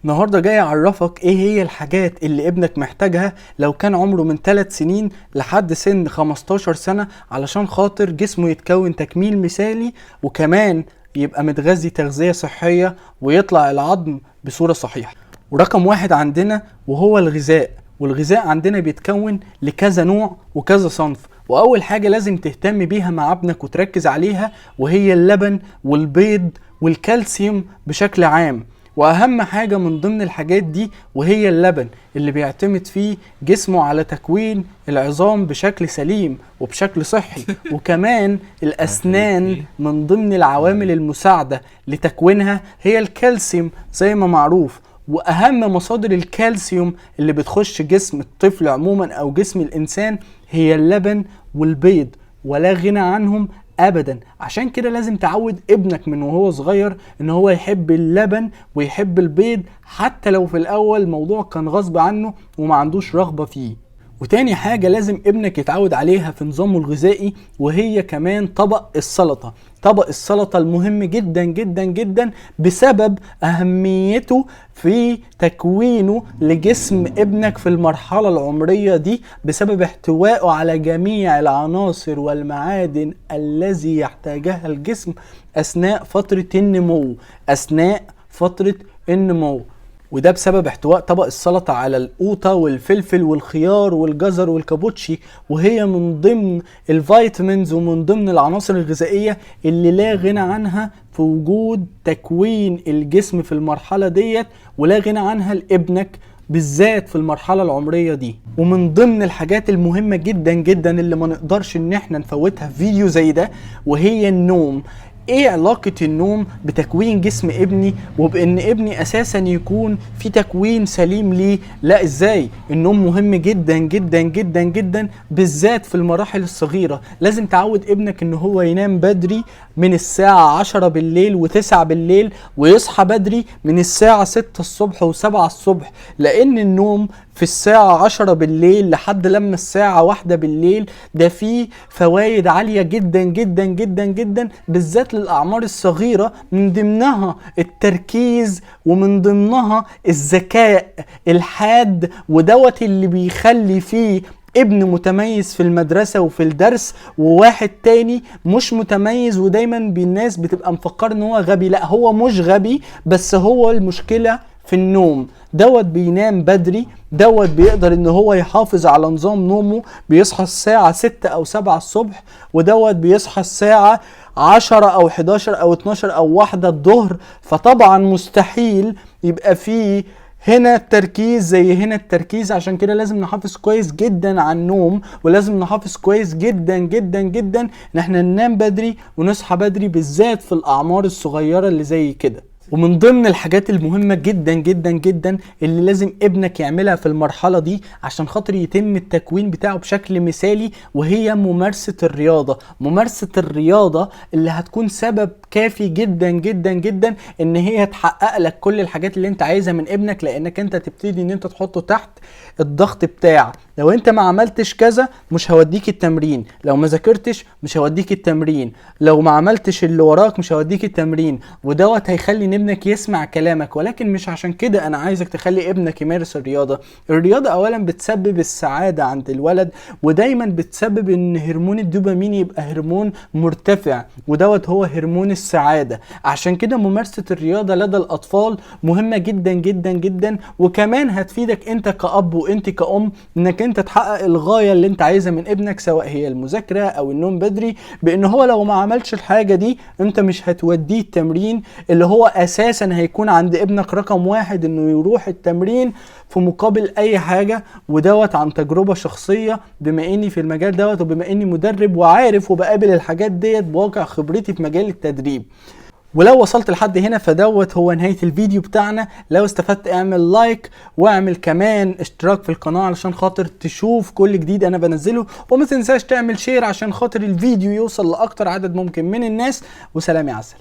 النهارده جاي اعرفك ايه هي الحاجات اللي ابنك محتاجها لو كان عمره من 3 سنين لحد سن 15 سنة علشان خاطر جسمه يتكون تكميل مثالي، وكمان يبقى متغذي تغذية صحية ويطلع العظم بصورة صحيحة. ورقم واحد عندنا وهو الغذاء، والغذاء عندنا بيتكون لكذا نوع وكذا صنف، واول حاجة لازم تهتم بيها مع ابنك وتركز عليها وهي اللبن والبيض والكالسيوم بشكل عام. واهم حاجة من ضمن الحاجات دي وهي اللبن اللي بيعتمد فيه جسمه على تكوين العظام بشكل سليم وبشكل صحي، وكمان الاسنان من ضمن العوامل المساعدة لتكوينها هي الكالسيوم زي ما معروف. واهم مصادر الكالسيوم اللي بتخش جسم الطفل عموما او جسم الانسان هي اللبن والبيض، ولا غنى عنهم ابدا. عشان كده لازم تعود ابنك من وهو صغير ان هو يحب اللبن ويحب البيض، حتى لو في الاول الموضوع كان غصب عنه وما عندوش رغبة فيه. وتاني حاجة لازم ابنك يتعود عليها في نظامه الغذائي وهي كمان طبق السلطة. طبق السلطة المهم جدا جدا جدا بسبب أهميته في تكوينه لجسم ابنك في المرحلة العمرية دي، بسبب احتوائه على جميع العناصر والمعادن الذي يحتاجها الجسم أثناء فترة النمو. وده بسبب احتواء طبق السلطة على القوطة والفلفل والخيار والجزر والكابوتشي، وهي من ضمن الفيتامينز ومن ضمن العناصر الغذائية اللي لا غنى عنها في وجود تكوين الجسم في المرحلة ديت، ولا غنى عنها لابنك بالذات في المرحلة العمرية دي. ومن ضمن الحاجات المهمة جدا جدا اللي ما نقدرش ان احنا نفوتها في فيديو زي ده وهي النوم. ايه علاقة النوم بتكوين جسم ابني وبان ابني اساسا يكون في تكوين سليم ليه؟ لا، ازاي؟ النوم مهم جدا جدا جدا جدا بالذات في المراحل الصغيرة. لازم تعود ابنك ان هو ينام بدري من الساعة 10 بالليل و9 بالليل، ويصحى بدري من الساعة 6 الصبح و7 الصبح، لان النوم في الساعة 10 بالليل لحد لما الساعة 1 بالليل ده فيه فوائد عالية جدا جدا جدا جدا بالذات للأعمار الصغيرة، من ضمنها التركيز ومن ضمنها الذكاء الحاد، ودوت اللي بيخلي فيه ابن متميز في المدرسة وفي الدرس، وواحد تاني مش متميز ودايما بالناس بتبقى مفكر ان هو غبي. لا، هو مش غبي، بس هو المشكلة في النوم. دوت بينام بدري، دوت بيقدر ان هو يحافظ على نظام نومه، بيصحى الساعة 6 او 7 الصبح، ودوت بيصحى الساعة 10 او 11 او 12 او 1 الظهر. فطبعا مستحيل يبقى فيه هنا التركيز زي هنا التركيز. عشان كده لازم نحافظ كويس جدا على النوم، ولازم نحافظ كويس جدا جدا جدا ان احنا ننام بدري ونصحى بدري بالذات في الاعمار الصغيرة اللي زي كده. ومن ضمن الحاجات المهمة جدا جدا جدا اللي لازم ابنك يعملها في المرحلة دي عشان خاطر يتم التكوين بتاعه بشكل مثالي وهي ممارسة الرياضة. ممارسة الرياضة اللي هتكون سبب كافي جدا جدا جدا ان هي تحقق لك كل الحاجات اللي انت عايزها من ابنك، لانك انت تبتدي ان انت تحطه تحت الضغط بتاع لو انت ما عملتش كذا مش هوديك التمرين، لو ما ذاكرتش مش هوديك التمرين، لو ما عملتش اللي وراك مش هوديك التمرين. ودوت هيخلي ابنك يسمع كلامك. ولكن مش عشان كده انا عايزك تخلي ابنك يمارس الرياضة. الرياضة اولا بتسبب السعادة عند الولد، ودايما بتسبب ان هرمون الدوبامين يبقى هرمون مرتفع، ودوت هو هرمون السعادة. عشان كده ممارسة الرياضة لدى الاطفال مهمة جدا جدا جدا، وكمان هتفيدك انت كأب وانت كأم انك انت تحقق الغاية اللي انت عايزها من ابنك، سواء هي المذاكرة او النوم بدري، بان هو لو ما عملش الحاجة دي انت مش هتوديه التمرين اللي هو اساسا هيكون عند ابنك رقم 1 انه يروح التمرين في مقابل اي حاجة. ودوت عن تجربة شخصية بما اني في المجال دوت، وبما اني مدرب وعارف وبقابل الحاجات ديت بواقع خبرتي في مجال التدريب. ولو وصلت لحد هنا فدوت هو نهاية الفيديو بتاعنا. لو استفدت اعمل لايك واعمل كمان اشتراك في القناة علشان خاطر تشوف كل جديد انا بنزله، وما تنساش تعمل شير عشان خاطر الفيديو يوصل لاكتر عدد ممكن من الناس. وسلام يا عسل.